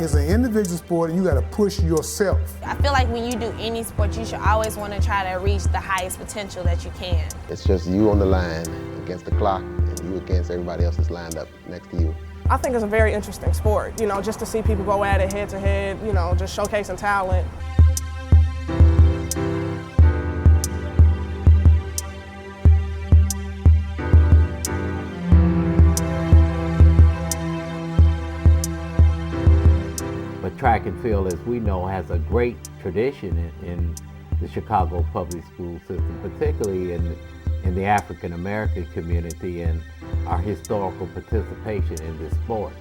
is an individual sport and you got to push yourself. I feel like when you do any sport, you should always want to try to reach the highest potential that you can. It's just you on the line against the clock and you against everybody else that's lined up next to you. I think it's a very interesting sport, just to see people go at it head to head, just showcasing talent. But track and field, as we know, has a great tradition in the Chicago public school system, particularly in the African American community and our historical participation in this sport.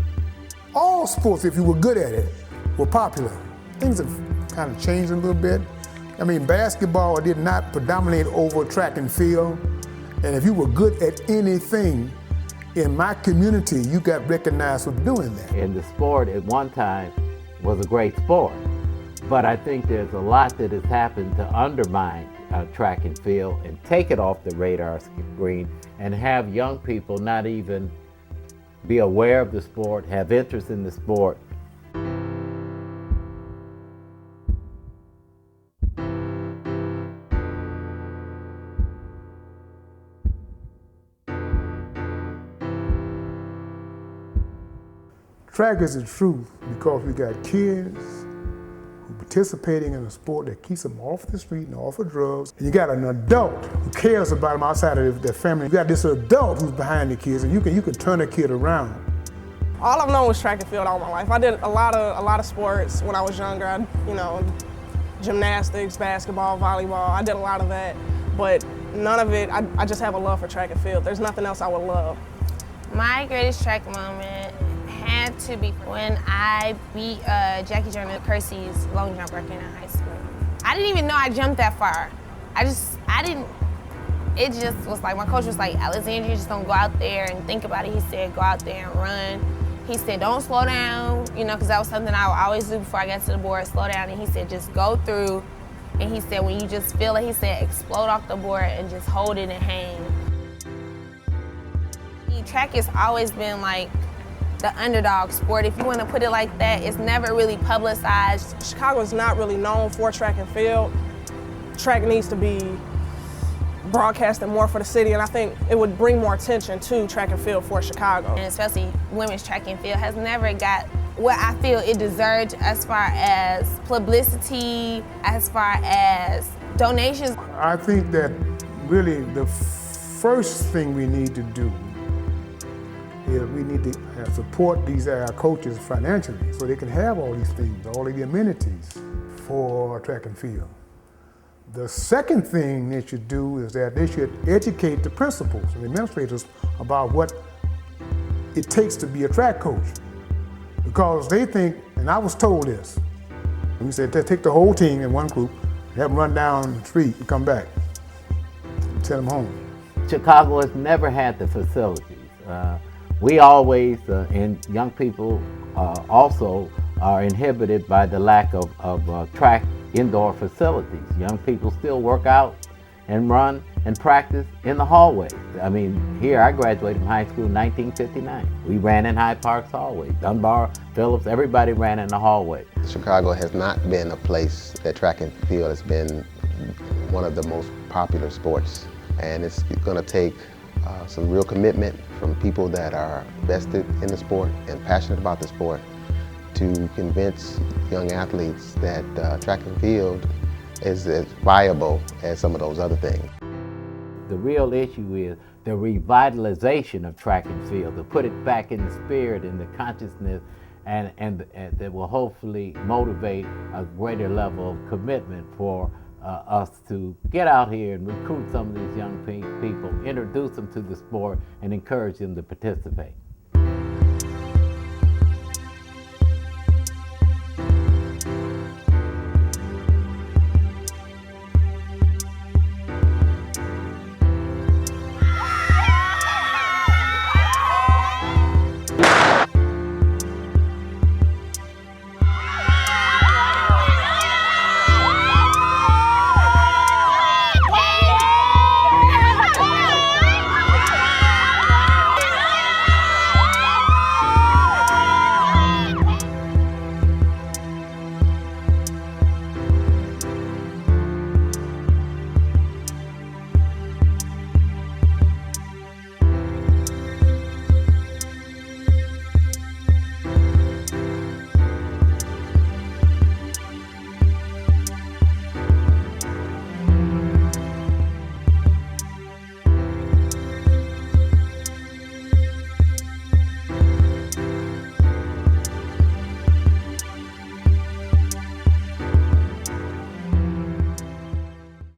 All sports, if you were good at it, were popular. Things have kind of changed a little bit. I mean, basketball did not predominate over track and field. And if you were good at anything in my community, you got recognized for doing that. And the sport at one time was a great sport. But I think there's a lot that has happened to undermine track and field and take it off the radar screen and have young people not even be aware of the sport, have interest in the sport. Track is the truth because we got kids who are participating in a sport that keeps them off the street and off of drugs. And you got an adult who cares about them outside of their family. You got this adult who's behind the kids, and you can turn a kid around. All I've known was track and field all my life. I did a lot of sports when I was younger. Gymnastics, basketball, volleyball. I did a lot of that, but none of it. I just have a love for track and field. There's nothing else I would love. My greatest track moment had to be when I beat Jackie Jordan Kersey's long jump record in high school. I didn't even know I jumped that far. It just was like, my coach was like, Alexandria, just don't go out there and think about it. He said, go out there and run. He said, don't slow down, because that was something I would always do before I got to the board, slow down. And he said, just go through. And he said, when you just feel it, he said, explode off the board and just hold it and hang. Track has always been like the underdog sport. If you want to put it like that, it's never really publicized. Chicago is not really known for track and field. Track needs to be broadcasted more for the city, and I think it would bring more attention to track and field for Chicago. And especially women's track and field has never got what I feel it deserved as far as publicity, as far as donations. I think that really the first thing we need to do is we need to support our coaches financially so they can have all these things, all of the amenities for track and field. The second thing they should do is that they should educate the principals and the administrators about what it takes to be a track coach. Because they think, and I was told this, we said take the whole team in one group, have them run down the street and come back, and send them home. Chicago has never had the facilities. We always, and young people also are inhibited by the lack of track indoor facilities. Young people still work out and run and practice in the hallways. I mean, here I graduated from high school in 1959. We ran in Hyde Park's hallway. Dunbar, Phillips, everybody ran in the hallway. Chicago has not been a place that track and field has been one of the most popular sports. And it's gonna take some real commitment from people that are vested in the sport and passionate about the sport to convince young athletes that track and field is as viable as some of those other things. The real issue is the revitalization of track and field, to put it back in the spirit and the consciousness, and that will hopefully motivate a greater level of commitment for us to get out here and recruit some of these young people, introduce them to the sport, and encourage them to participate.